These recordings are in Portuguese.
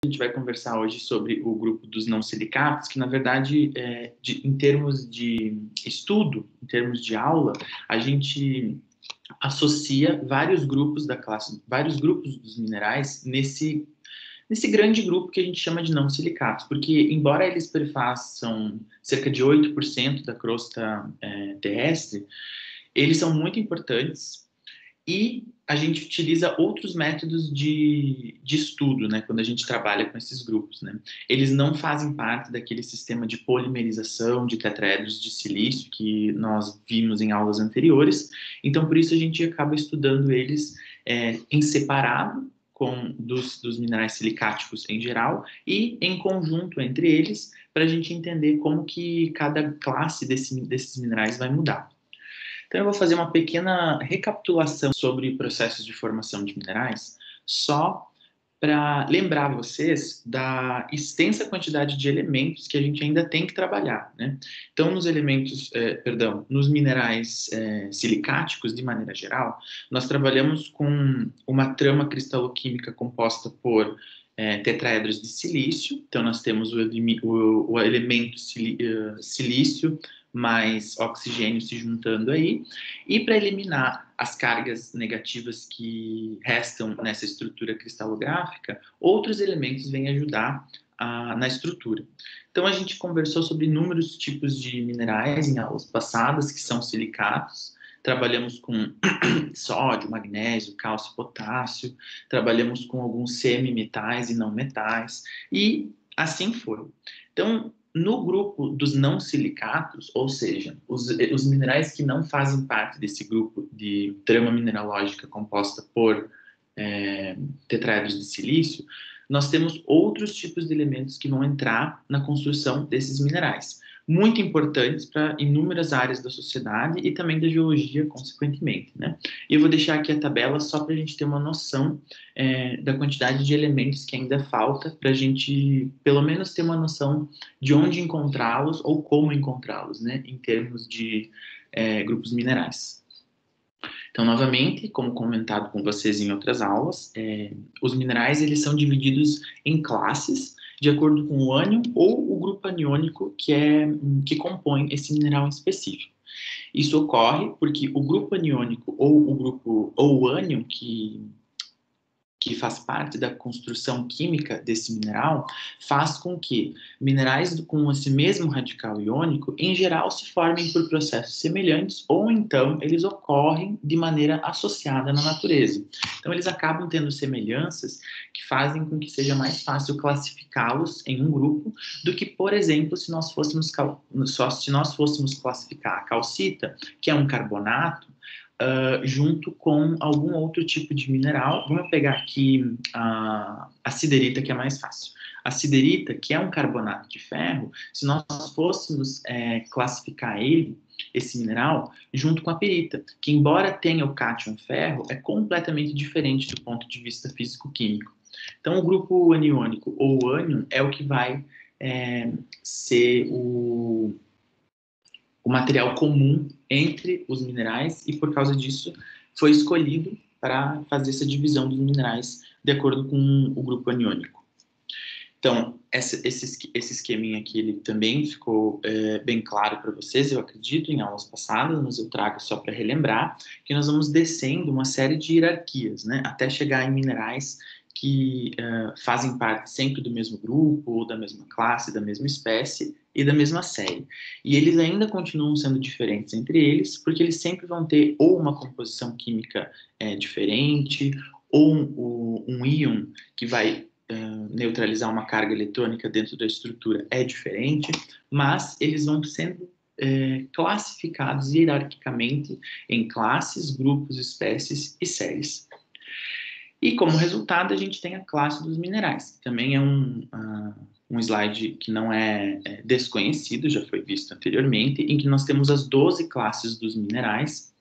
A gente vai conversar hoje sobre o grupo dos não silicatos, que na verdade, em termos de estudo, em termos de aula, a gente associa vários grupos da classe, vários grupos dos minerais nesse grande grupo que a gente chama de não silicatos, porque embora eles perfaçam cerca de 8% da crosta terrestre, eles são muito importantes. E a gente utiliza outros métodos de estudo, né, quando a gente trabalha com esses grupos, né. Eles não fazem parte daquele sistema de polimerização de tetraedros de silício que nós vimos em aulas anteriores, então por isso a gente acaba estudando eles em separado dos minerais silicáticos em geral e em conjunto entre eles, para a gente entender como que cada classe desses minerais vai mudar. Então, eu vou fazer uma pequena recapitulação sobre processos de formação de minerais, só para lembrar vocês da extensa quantidade de elementos que a gente ainda tem que trabalhar, né? Então, nos minerais silicáticos, de maneira geral, nós trabalhamos com uma trama cristaloquímica composta por tetraedros de silício. Então, nós temos o elemento silício mais oxigênio se juntando aí, e para eliminar as cargas negativas que restam nessa estrutura cristalográfica, outros elementos vêm ajudar na estrutura. Então, a gente conversou sobre inúmeros tipos de minerais em aulas passadas, que são silicatos. Trabalhamos com sódio, magnésio, cálcio, potássio, trabalhamos com alguns semimetais e não metais, e assim foi. Então, no grupo dos não silicatos, ou seja, os minerais que não fazem parte desse grupo de trama mineralógica composta por tetraedros de silício, nós temos outros tipos de elementos que vão entrar na construção desses minerais, muito importantes para inúmeras áreas da sociedade e também da geologia, consequentemente, né? E eu vou deixar aqui a tabela só para a gente ter uma noção da quantidade de elementos que ainda falta para a gente, pelo menos, ter uma noção de onde encontrá-los ou como encontrá-los, né? Em termos de grupos minerais. Então, novamente, como comentado com vocês em outras aulas, os minerais eles são divididos em classes de acordo com o ânion ou o grupo aniônico que compõe esse mineral em específico. Isso ocorre porque o grupo aniônico ou o ânion que faz parte da construção química desse mineral, faz com que minerais com esse mesmo radical iônico, em geral, se formem por processos semelhantes ou então eles ocorrem de maneira associada na natureza. Então, eles acabam tendo semelhanças que fazem com que seja mais fácil classificá-los em um grupo do que, por exemplo, se nós fôssemos classificar a calcita, que é um carbonato, junto com algum outro tipo de mineral. Vamos pegar aqui a siderita, que é mais fácil. A siderita, que é um carbonato de ferro, se nós fôssemos classificar esse mineral, junto com a pirita, que embora tenha o cátion ferro, é completamente diferente do ponto de vista físico-químico. Então, o grupo aniônico ou o ânion é o que vai ser o material comum entre os minerais e, por causa disso, foi escolhido para fazer essa divisão dos minerais de acordo com o grupo aniônico. Então, esse esqueminha aqui ele também ficou bem claro para vocês, eu acredito, em aulas passadas, mas eu trago só para relembrar que nós vamos descendo uma série de hierarquias, né, até chegar em minerais que fazem parte sempre do mesmo grupo, ou da mesma classe, da mesma espécie e da mesma série. E eles ainda continuam sendo diferentes entre eles, porque eles sempre vão ter ou uma composição química diferente, ou um íon que vai neutralizar uma carga eletrônica dentro da estrutura é diferente, mas eles vão sendo classificados hierarquicamente em classes, grupos, espécies e séries. E como resultado, a gente tem a classe dos minerais, que também é um slide que não é desconhecido, já foi visto anteriormente, em que nós temos as 12 classes dos minerais,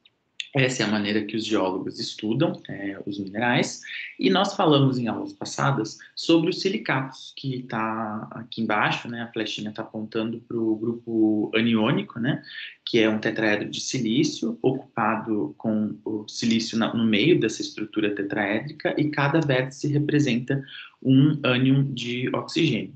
Essa é a maneira que os geólogos estudam os minerais. E nós falamos em aulas passadas sobre os silicatos, que está aqui embaixo, né? A flechinha está apontando para o grupo aniônico, né? Que é um tetraedro de silício, ocupado com o silício no meio dessa estrutura tetraédrica, e cada vértice representa um ânion de oxigênio.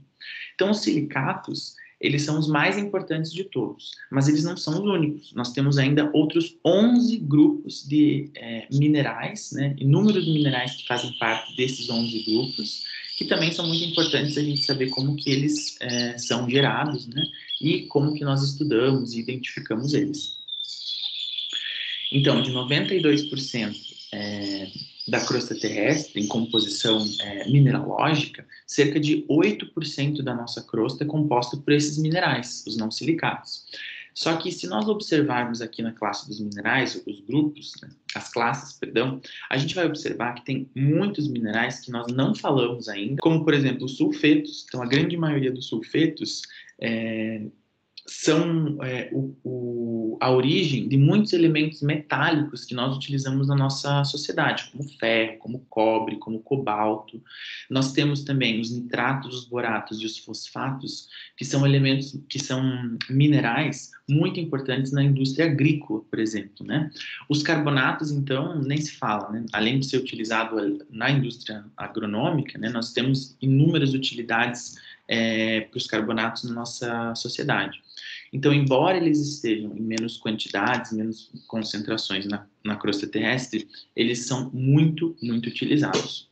Então, os silicatos, eles são os mais importantes de todos, mas eles não são os únicos. Nós temos ainda outros 11 grupos de minerais, né, inúmeros minerais que fazem parte desses 11 grupos, que também são muito importantes a gente saber como que eles são gerados, né, e como que nós estudamos e identificamos eles. Então, de 92% da crosta terrestre em composição mineralógica, cerca de 8% da nossa crosta é composta por esses minerais, os não silicatos. Só que se nós observarmos aqui na classe dos minerais, os grupos, né, as classes, perdão, a gente vai observar que tem muitos minerais que nós não falamos ainda, como, por exemplo, os sulfetos. Então, a grande maioria dos sulfetos são a origem de muitos elementos metálicos que nós utilizamos na nossa sociedade, como ferro, como cobre, como cobalto. Nós temos também os nitratos, os boratos e os fosfatos, que são elementos, que são minerais muito importantes na indústria agrícola, por exemplo, né? Os carbonatos, então, nem se fala, né? Além de ser utilizado na indústria agronômica, né, nós temos inúmeras utilidades para os carbonatos na nossa sociedade. Então, embora eles estejam em menos quantidades, menos concentrações na crosta terrestre, eles são muito, muito utilizados.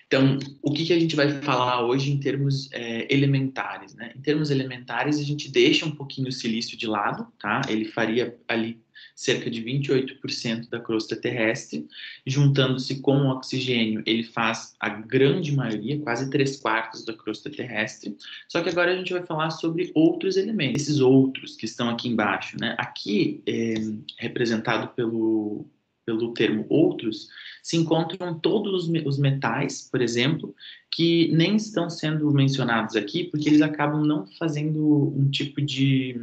Então, o que a gente vai falar hoje em termos elementares, né? Em termos elementares, a gente deixa um pouquinho o silício de lado, tá? Ele faria ali cerca de 28% da crosta terrestre. Juntando-se com o oxigênio, ele faz a grande maioria, quase 3/4 da crosta terrestre. Só que agora a gente vai falar sobre outros elementos, esses outros que estão aqui embaixo, né? Aqui, representado pelo termo outros, se encontram todos os metais, por exemplo, que nem estão sendo mencionados aqui, porque eles acabam não fazendo um tipo de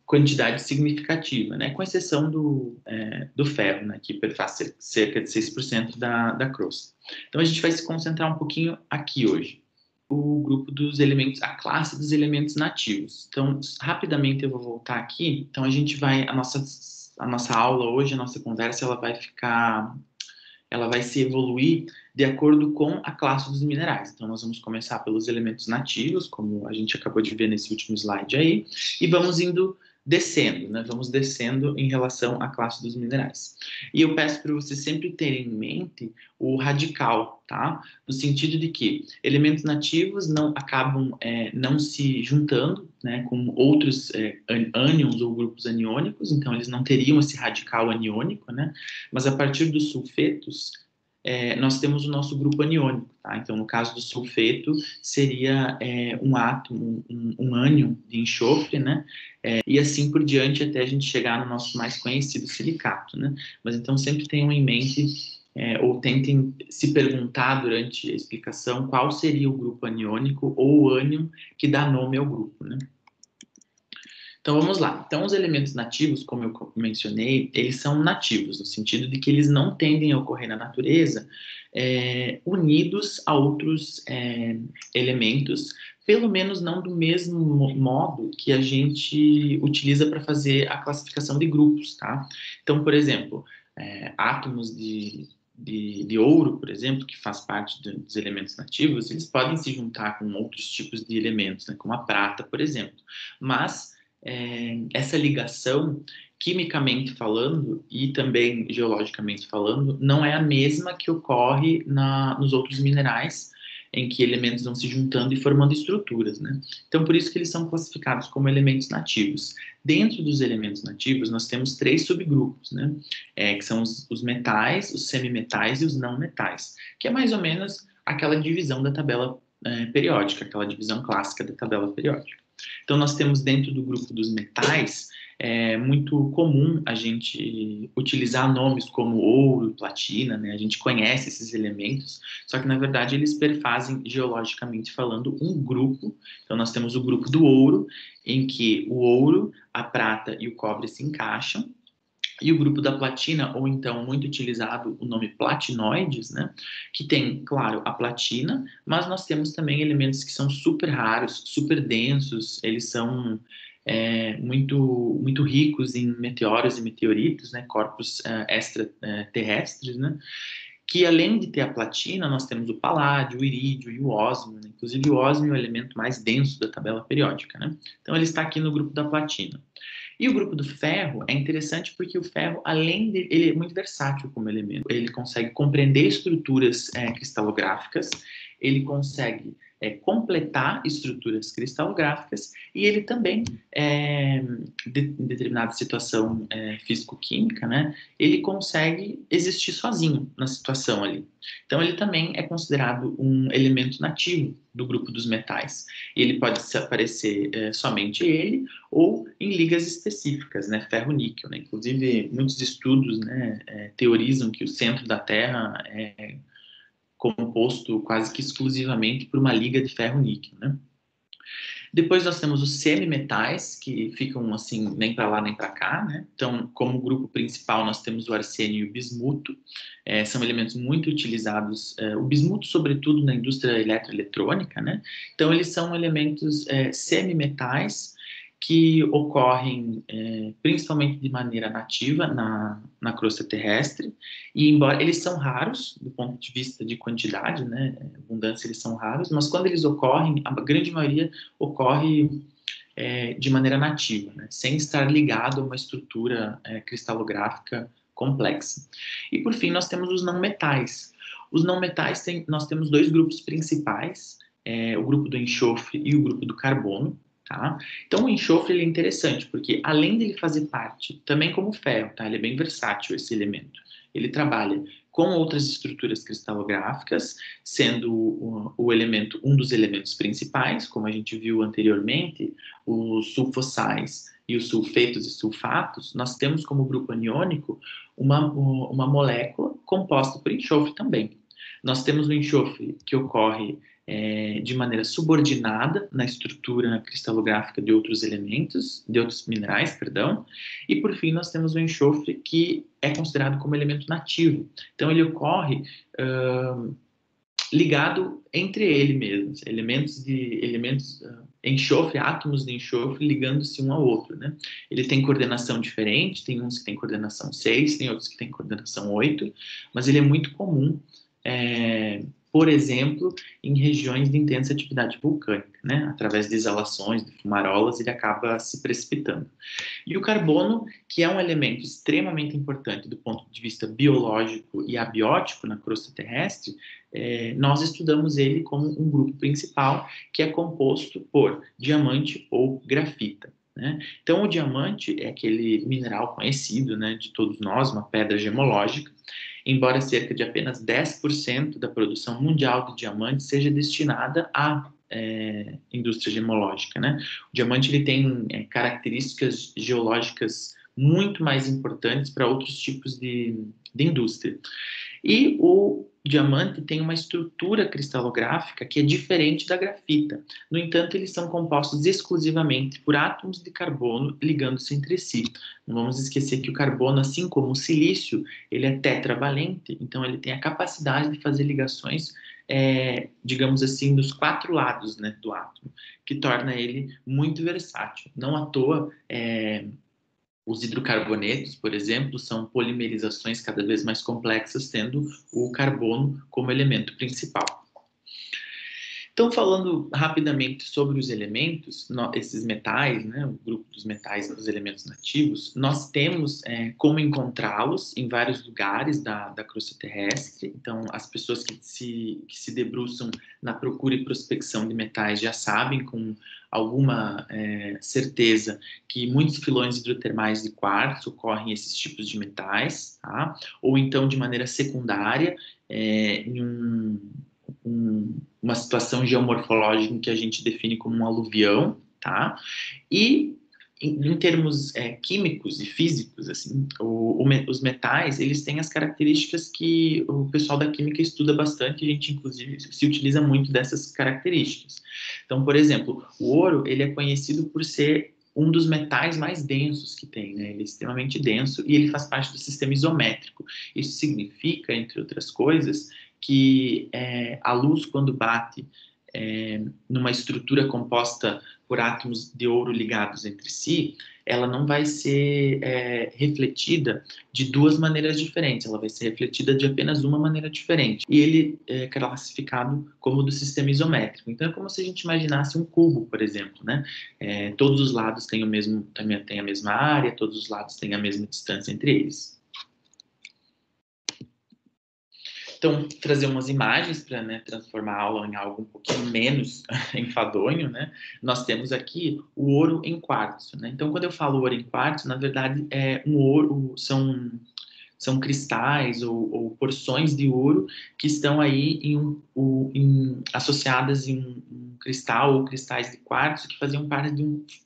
quantidade significativa, né? Com exceção do ferro, né? Que faz cerca de 6% da crosta. Então, a gente vai se concentrar um pouquinho aqui hoje. O grupo dos elementos, a classe dos elementos nativos. Então, rapidamente eu vou voltar aqui. Então, a gente vai, a nossa aula hoje, a nossa conversa, ela vai se evoluir de acordo com a classe dos minerais. Então, nós vamos começar pelos elementos nativos, como a gente acabou de ver nesse último slide aí, e vamos indo descendo, né? Vamos descendo em relação à classe dos minerais. E eu peço para vocês sempre terem em mente o radical, tá? No sentido de que elementos nativos não acabam não se juntando, né, com outros ânions ou grupos aniônicos, então eles não teriam esse radical aniônico, né? Mas a partir dos sulfetos, nós temos o nosso grupo aniônico, tá? Então, no caso do sulfeto, seria um átomo, um ânion de enxofre, né? E assim por diante até a gente chegar no nosso mais conhecido silicato, né? Mas então sempre tenham em mente ou tentem se perguntar durante a explicação qual seria o grupo aniônico ou o ânion que dá nome ao grupo, né? Então vamos lá. Então os elementos nativos, como eu mencionei, eles são nativos, no sentido de que eles não tendem a ocorrer na natureza unidos a outros elementos, pelo menos não do mesmo modo que a gente utiliza para fazer a classificação de grupos, tá? Então, por exemplo, átomos de ouro, por exemplo, que faz parte dos elementos nativos, eles podem se juntar com outros tipos de elementos, né, como a prata, por exemplo. Mas essa ligação, quimicamente falando e também geologicamente falando, não é a mesma que ocorre nos outros minerais, em que elementos vão se juntando e formando estruturas, né? Então, por isso que eles são classificados como elementos nativos. Dentro dos elementos nativos, nós temos 3 subgrupos, né? Que são os metais, os semimetais e os não metais, que é mais ou menos aquela divisão da tabela periódica, aquela divisão clássica da tabela periódica. Então, nós temos dentro do grupo dos metais, muito comum a gente utilizar nomes como ouro e platina, né? A gente conhece esses elementos, só que, na verdade, eles perfazem, geologicamente falando, um grupo. Então, nós temos o grupo do ouro, em que o ouro, a prata e o cobre se encaixam. E o grupo da platina, ou então muito utilizado o nome platinoides, né? Que tem, claro, a platina, mas nós temos também elementos que são super raros, super densos, eles são muito ricos em meteoros e meteoritos, né? Corpos extraterrestres, né? Que além de ter a platina, nós temos o paládio, o irídio e o ósmio, né? Inclusive o ósmio é o elemento mais denso da tabela periódica, né? Então ele está aqui no grupo da platina. E o grupo do ferro é interessante porque o ferro, além de, ele é muito versátil como elemento, ele consegue compreender estruturas cristalográficas, ele consegue completar estruturas cristalográficas e ele também, em determinada situação físico-química, né, ele consegue existir sozinho na situação ali. Então, ele também é considerado um elemento nativo do grupo dos metais. Ele pode aparecer somente ele ou em ligas específicas, né, ferro-níquel, né? Inclusive, muitos estudos, né, teorizam que o centro da Terra é composto quase que exclusivamente por uma liga de ferro-níquel, né? Depois nós temos os semimetais, que ficam assim, nem para lá nem para cá, né? Então, como grupo principal, nós temos o arsênio e o bismuto, são elementos muito utilizados, o bismuto, sobretudo, na indústria eletroeletrônica, né? Então, eles são elementos semimetais que ocorrem principalmente de maneira nativa na crosta terrestre, e embora eles são raros do ponto de vista de quantidade, né, abundância, eles são raros, mas quando eles ocorrem, a grande maioria ocorre de maneira nativa, né, sem estar ligado a uma estrutura cristalográfica complexa. E por fim, nós temos os não metais. Os não metais, nós temos dois grupos principais, o grupo do enxofre e o grupo do carbono. Tá? Então, o enxofre ele é interessante, porque além dele fazer parte, também como ferro, tá? Ele é bem versátil, esse elemento. Ele trabalha com outras estruturas cristalográficas, sendo o elemento, um dos elementos principais, como a gente viu anteriormente, os sulfossais e os sulfetos e sulfatos, nós temos como grupo aniônico uma molécula composta por enxofre também. Nós temos o enxofre que ocorre de maneira subordinada na estrutura cristalográfica de outros elementos, de outros minerais, perdão, e por fim nós temos o enxofre que é considerado como elemento nativo. Então ele ocorre ligado entre ele mesmos, enxofre, átomos de enxofre ligando-se um ao outro, né? Ele tem coordenação diferente, tem uns que têm coordenação 6, tem outros que têm coordenação 8, mas ele é muito comum, por exemplo, em regiões de intensa atividade vulcânica, né? Através de exalações, de fumarolas, ele acaba se precipitando. E o carbono, que é um elemento extremamente importante do ponto de vista biológico e abiótico na crosta terrestre, nós estudamos ele como um grupo principal que é composto por diamante ou grafita. Né? Então, o diamante é aquele mineral conhecido, né, de todos nós, uma pedra gemológica, embora cerca de apenas 10% da produção mundial de diamante seja destinada à indústria gemológica, né? O diamante ele tem características geológicas muito mais importantes para outros tipos de indústria. E o diamante tem uma estrutura cristalográfica que é diferente da grafita. No entanto, eles são compostos exclusivamente por átomos de carbono ligando-se entre si. Não vamos esquecer que o carbono, assim como o silício, ele é tetravalente, então ele tem a capacidade de fazer ligações, digamos assim, dos 4 lados, né, do átomo, que torna ele muito versátil. Não à toa, os hidrocarbonetos, por exemplo, são polimerizações cada vez mais complexas, tendo o carbono como elemento principal. Então, falando rapidamente sobre os elementos, esses metais, né, o grupo dos metais e dos elementos nativos, nós temos como encontrá-los em vários lugares da crosta terrestre. Então, as pessoas que se debruçam na procura e prospecção de metais já sabem com alguma certeza que muitos filões hidrotermais de quartzo ocorrem esses tipos de metais, tá? Ou então de maneira secundária, em uma situação geomorfológica que a gente define como um aluvião, tá? E em termos químicos e físicos, assim, os metais, eles têm as características que o pessoal da química estuda bastante, e a gente, inclusive, se utiliza muito dessas características. Então, por exemplo, o ouro, ele é conhecido por ser um dos metais mais densos que tem, né? Ele é extremamente denso e ele faz parte do sistema isométrico. Isso significa, entre outras coisas, que a luz, quando bate numa estrutura composta por átomos de ouro ligados entre si, ela não vai ser refletida de duas maneiras diferentes, ela vai ser refletida de apenas uma maneira diferente. E ele é classificado como do sistema isométrico. Então é como se a gente imaginasse um cubo, por exemplo, né? Todos os lados têm têm a mesma área, todos os lados têm a mesma distância entre eles. Então, trazer umas imagens para, né, transformar a aula em algo um pouquinho menos enfadonho, né? Nós temos aqui o ouro em quartzo, né? Então, quando eu falo ouro em quartzo, na verdade, são cristais ou porções de ouro que estão aí associadas em um cristal ou cristais de quartzo que faziam parte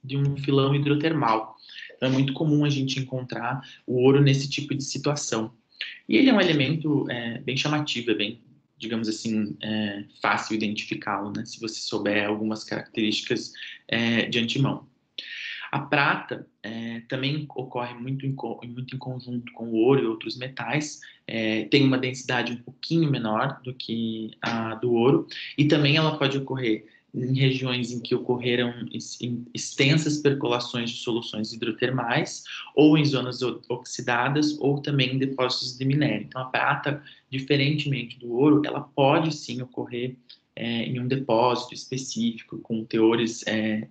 de um filão hidrotermal. Então, é muito comum a gente encontrar o ouro nesse tipo de situação. E ele é um elemento bem chamativo, bem, digamos assim, fácil identificá-lo, né? Se você souber algumas características de antemão. A prata também ocorre muito em conjunto com o ouro e outros metais, tem uma densidade um pouquinho menor do que a do ouro, e também ela pode ocorrer em regiões em que ocorreram extensas percolações de soluções hidrotermais, ou em zonas oxidadas, ou também em depósitos de minério. Então, a prata, diferentemente do ouro, ela pode sim ocorrer em um depósito específico, com teores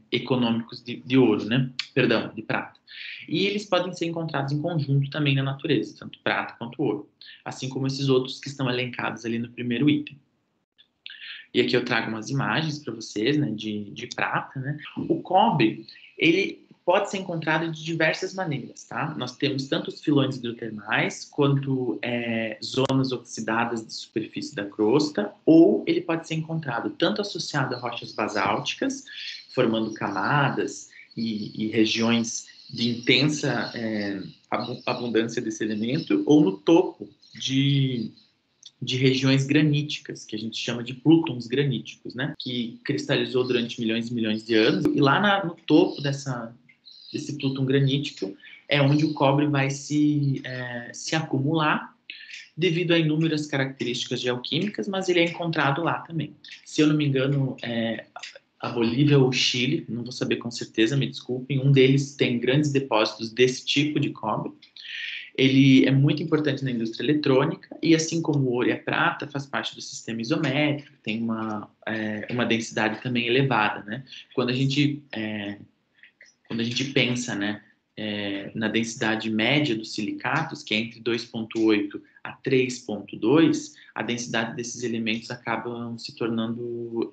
econômicos de ouro, né? Perdão, de prata. E eles podem ser encontrados em conjunto também na natureza, tanto prata quanto ouro, assim como esses outros que estão elencados ali no primeiro item. E aqui eu trago umas imagens para vocês, né, de prata, né? O cobre, ele pode ser encontrado de diversas maneiras, tá? Nós temos tanto os filões hidrotermais, quanto zonas oxidadas de superfície da crosta, ou ele pode ser encontrado tanto associado a rochas basálticas, formando camadas e regiões de intensa abundância desse elemento, ou no topo de regiões graníticas, que a gente chama de plutons graníticos, né? Que cristalizou durante milhões e milhões de anos. E lá no topo desse plutão granítico é onde o cobre vai se acumular devido a inúmeras características geoquímicas, mas ele é encontrado lá também. Se eu não me engano, a Bolívia ou o Chile, não vou saber com certeza, me desculpem, um deles tem grandes depósitos desse tipo de cobre. Ele é muito importante na indústria eletrônica e, assim como o ouro e a prata, faz parte do sistema isométrico, tem uma densidade também elevada, né? Quando a gente pensa, né, na densidade média dos silicatos, que é entre 2,8 a 3,2, a densidade desses elementos acabam se tornando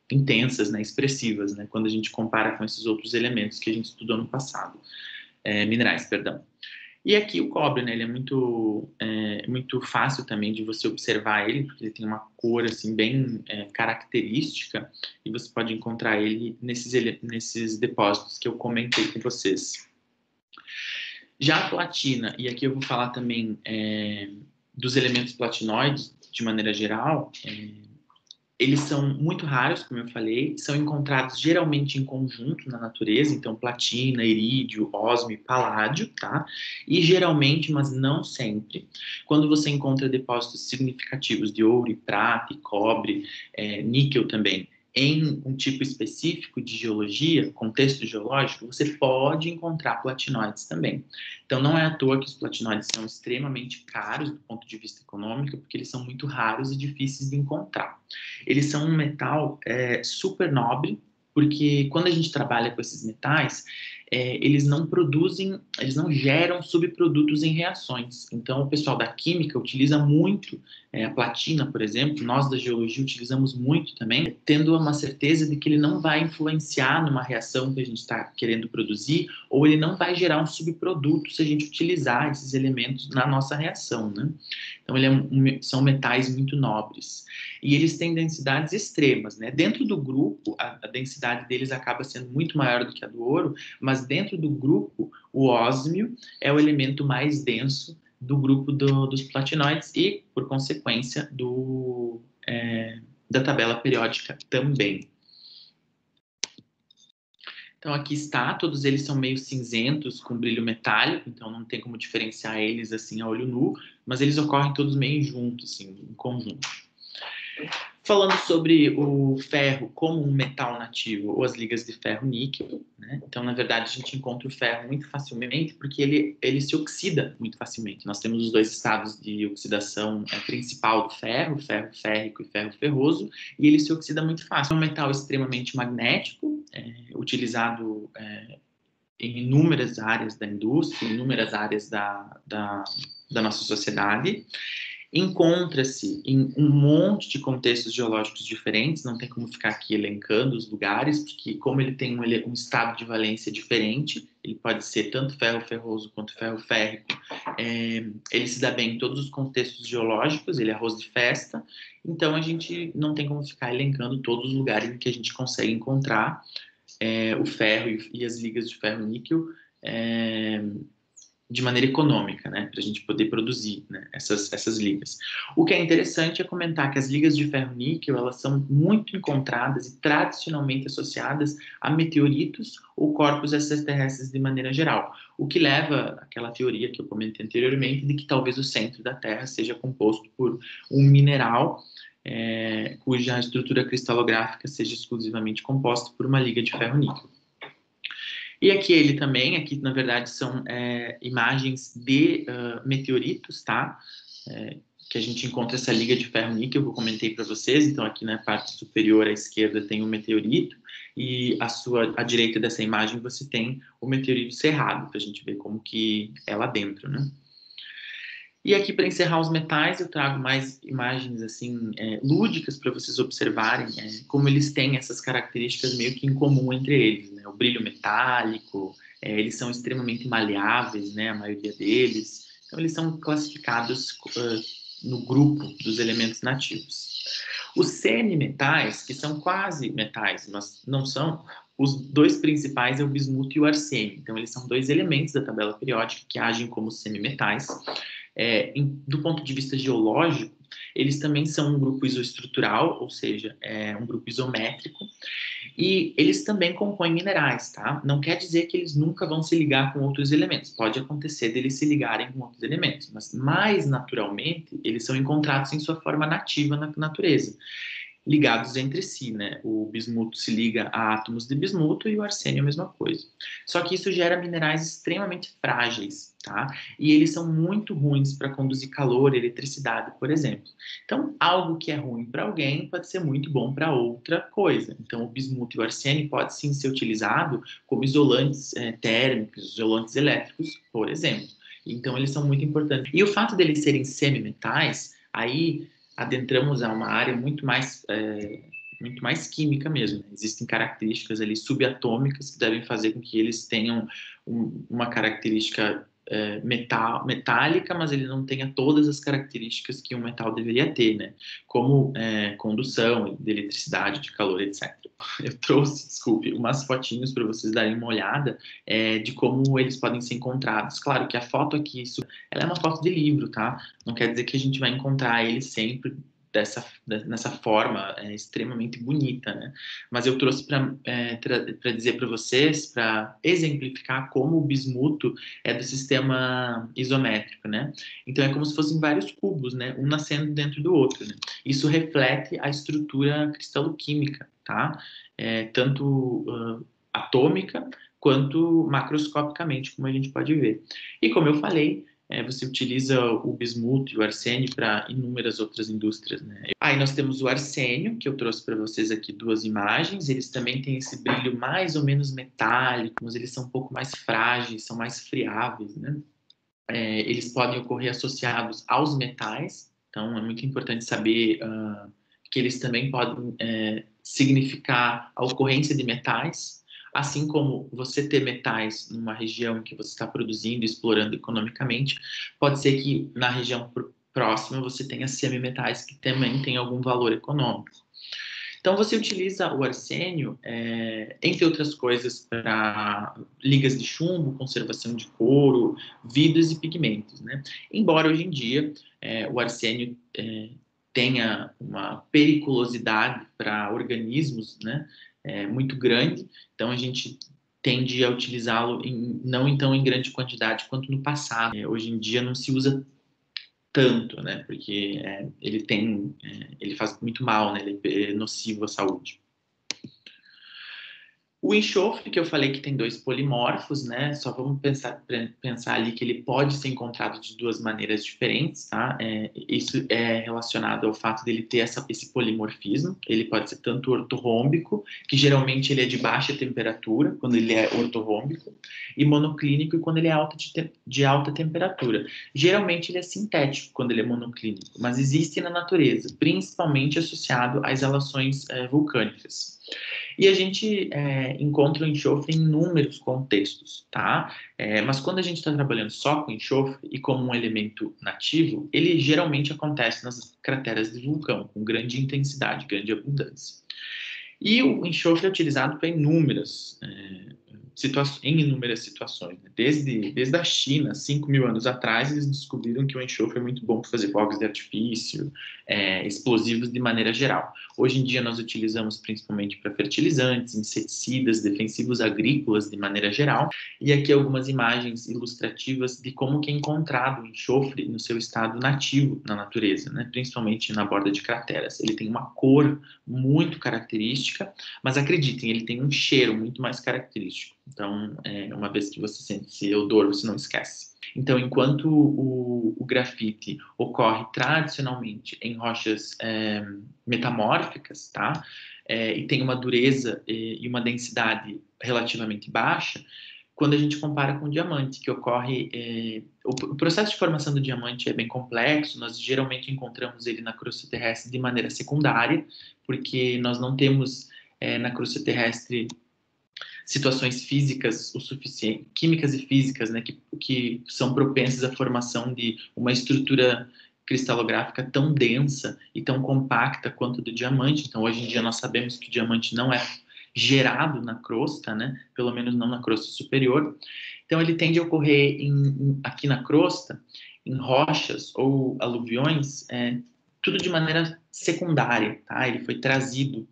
intensas, né, expressivas, né, quando a gente compara com esses outros elementos que a gente estudou no passado, minerais, perdão. E aqui o cobre, né, ele é muito fácil também de você observar ele, porque ele tem uma cor assim bem característica, e você pode encontrar ele nesses depósitos que eu comentei com vocês. Já a platina, e aqui eu vou falar também dos elementos platinoides, de maneira geral, eles são muito raros, como eu falei, são encontrados geralmente em conjunto na natureza, então platina, irídio, ósmio e paládio, tá? E geralmente, mas não sempre, quando você encontra depósitos significativos de ouro e prata e cobre, níquel também, em um tipo específico de geologia, contexto geológico, você pode encontrar platinoides também. Então, não é à toa que os platinoides são extremamente caros do ponto de vista econômico, porque eles são muito raros e difíceis de encontrar. Eles são um metal super nobre, porque quando a gente trabalha com esses metais, eles não geram subprodutos em reações. Então, o pessoal da química utiliza muito a platina, por exemplo, nós da geologia utilizamos muito também, tendo uma certeza de que ele não vai influenciar numa reação que a gente está querendo produzir, ou ele não vai gerar um subproduto se a gente utilizar esses elementos na nossa reação, né? Então, são metais muito nobres. E eles têm densidades extremas, né? Dentro do grupo, a densidade deles acaba sendo muito maior do que a do ouro, mas dentro do grupo, o ósmio é o elemento mais denso do grupo dos platinoides e, por consequência, da tabela periódica também. Então, aqui está, todos eles são meio cinzentos, com brilho metálico, então não tem como diferenciar eles assim a olho nu, mas eles ocorrem todos meio juntos, assim, em conjunto. Falando sobre o ferro como um metal nativo, ou as ligas de ferro-níquel, né? Então, na verdade, a gente encontra o ferro muito facilmente porque ele se oxida muito facilmente. Nós temos os dois estados de oxidação principal do ferro, ferro férrico e ferro ferroso, e ele se oxida muito fácil. É um metal extremamente magnético, utilizado em inúmeras áreas da indústria, em inúmeras áreas da nossa sociedade. Encontra-se em um monte de contextos geológicos diferentes, não tem como ficar aqui elencando os lugares, porque como ele tem um estado de valência diferente, ele pode ser tanto ferro ferroso quanto ferro férrico, ele se dá bem em todos os contextos geológicos, ele é arroz de festa, então a gente não tem como ficar elencando todos os lugares em que a gente consegue encontrar o ferro e as ligas de ferro-níquel de maneira econômica, né, para a gente poder produzir, né, essas ligas. O que é interessante é comentar que as ligas de ferro-níquel, elas são muito encontradas e tradicionalmente associadas a meteoritos ou corpos extraterrestres de maneira geral, o que leva àquela teoria que eu comentei anteriormente de que talvez o centro da Terra seja composto por um mineral cuja estrutura cristalográfica seja exclusivamente composta por uma liga de ferro-níquel. E aqui ele também, aqui na verdade são imagens de meteoritos, tá? Que a gente encontra essa liga de ferro-níquel que eu comentei para vocês. Então aqui na parte superior à esquerda tem um meteorito e à direita dessa imagem você tem o meteorito cerrado, para a gente ver como que é lá dentro, né? E aqui, para encerrar os metais, eu trago mais imagens assim lúdicas para vocês observarem como eles têm essas características meio que em comum entre eles, né? O brilho metálico, eles são extremamente maleáveis, né? A maioria deles. Então, eles são classificados no grupo dos elementos nativos. Os semimetais, que são quase metais, mas não são, os dois principais é o bismuto e o arsênio. Então, eles são dois elementos da tabela periódica que agem como semimetais. Do ponto de vista geológico, eles também são um grupo isoestrutural, ou seja, um grupo isométrico, e eles também compõem minerais, tá? Não quer dizer que eles nunca vão se ligar com outros elementos. Pode acontecer deles se ligarem com outros elementos, mas mais naturalmente, eles são encontrados em sua forma nativa na natureza, ligados entre si, né? O bismuto se liga a átomos de bismuto e o arsênio a mesma coisa. Só que isso gera minerais extremamente frágeis, tá? E eles são muito ruins para conduzir calor, eletricidade, por exemplo. Então, algo que é ruim para alguém pode ser muito bom para outra coisa. Então, o bismuto e o arsênio pode sim ser utilizado como isolantes térmicos, isolantes elétricos, por exemplo. Então, eles são muito importantes. E o fato deles serem semimetais, aí adentramos a uma área muito mais química mesmo, né? Existem características ali subatômicas que devem fazer com que eles tenham uma característica metálica, mas ele não tenha todas as características que um metal deveria ter, né? Como condução de eletricidade, de calor, etc. Eu trouxe, desculpe, umas fotinhos para vocês darem uma olhada de como eles podem ser encontrados. Claro que a foto aqui, ela é uma foto de livro, tá? Não quer dizer que a gente vai encontrar ele sempre nessa forma extremamente bonita, né? Mas eu trouxe para dizer para vocês, para exemplificar como o bismuto é do sistema isométrico, né? Então é como se fossem vários cubos, né? Um nascendo dentro do outro, né? Isso reflete a estrutura cristaloquímica, tá? Tanto atômica quanto macroscopicamente, como a gente pode ver. E como eu falei, você utiliza o bismuto e o arsênio para inúmeras outras indústrias, né? Aí nós temos o arsênio, que eu trouxe para vocês aqui duas imagens. Eles também têm esse brilho mais ou menos metálico, mas eles são um pouco mais frágeis, são mais friáveis, né? Eles podem ocorrer associados aos metais, então é muito importante saber que eles também podem significar a ocorrência de metais, assim como você ter metais numa região que você está produzindo e explorando economicamente, pode ser que na região próxima você tenha semimetais que também têm algum valor econômico. Então, você utiliza o arsênio, entre outras coisas, para ligas de chumbo, conservação de couro, vidros e pigmentos, né? Embora hoje em dia o arsênio tenha uma periculosidade para organismos, né? Muito grande, então a gente tende a utilizá-lo não então em grande quantidade quanto no passado. Hoje em dia não se usa tanto, né? Porque ele faz muito mal, né? Ele é nocivo à saúde. O enxofre, que eu falei que tem 2 polimorfos, né? Só vamos pensar ali que ele pode ser encontrado de 2 maneiras diferentes, tá? Isso é relacionado ao fato dele ter esse polimorfismo. Ele pode ser tanto ortorrômbico, que geralmente ele é de baixa temperatura, quando ele é ortorrômbico, e monoclínico, quando ele é de alta temperatura. Geralmente ele é sintético, quando ele é monoclínico, mas existe na natureza, principalmente associado às exalações vulcânicas. E a gente encontra o enxofre em inúmeros contextos, tá? Mas quando a gente está trabalhando só com enxofre e como um elemento nativo, ele geralmente acontece nas crateras de vulcão, com grande intensidade, grande abundância. E o enxofre é utilizado para em inúmeras situações. Né? Desde a China, 5.000 anos atrás, eles descobriram que o enxofre é muito bom para fazer fogos de artifício, explosivos de maneira geral. Hoje em dia nós utilizamos principalmente para fertilizantes, inseticidas, defensivos agrícolas de maneira geral. E aqui algumas imagens ilustrativas de como que é encontrado o enxofre no seu estado nativo na natureza, né? Principalmente na borda de crateras. Ele tem uma cor muito característica, mas acreditem, ele tem um cheiro muito mais característico. Então, uma vez que você sente esse odor, você não esquece. Então, enquanto o grafite ocorre tradicionalmente em rochas metamórficas, tá? E tem uma dureza e uma densidade relativamente baixa, quando a gente compara com o diamante, que ocorre... o processo de formação do diamante é bem complexo, nós geralmente encontramos ele na crosta terrestre de maneira secundária, porque nós não temos na crosta terrestre situações físicas o suficiente, químicas e físicas, né, que são propensas à formação de uma estrutura cristalográfica tão densa e tão compacta quanto a do diamante. Então, hoje em dia, nós sabemos que o diamante não é gerado na crosta, né, pelo menos não na crosta superior. Então, ele tende a ocorrer aqui na crosta, em rochas ou aluviões, tudo de maneira secundária, tá? Ele foi trazido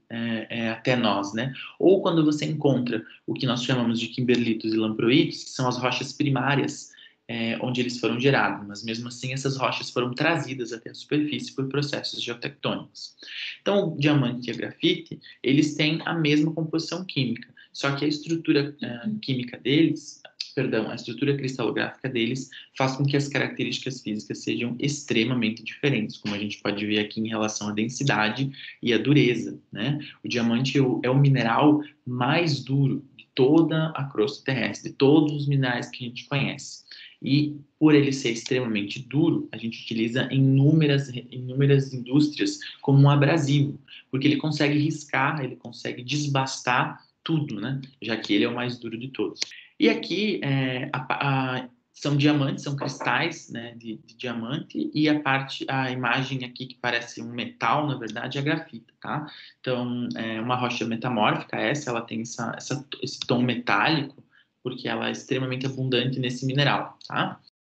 até nós, né? Ou quando você encontra o que nós chamamos de kimberlitos e lamproitos, que são as rochas primárias onde eles foram gerados, mas mesmo assim essas rochas foram trazidas até a superfície por processos geotectônicos. Então, o diamante e a grafite, eles têm a mesma composição química, só que a estrutura química deles, perdão, a estrutura cristalográfica deles faz com que as características físicas sejam extremamente diferentes, como a gente pode ver aqui em relação à densidade e à dureza, né? O diamante é o mineral mais duro de toda a crosta terrestre, de todos os minerais que a gente conhece. E por ele ser extremamente duro, a gente utiliza em inúmeras indústrias como um abrasivo, porque ele consegue riscar, ele consegue desbastar tudo, né? Já que ele é o mais duro de todos. E aqui são diamantes, são cristais, né, de diamante, e a imagem aqui que parece um metal, na verdade, é a grafita, tá? Então, é uma rocha metamórfica ela tem esse tom metálico, porque ela é extremamente abundante nesse mineral, tá?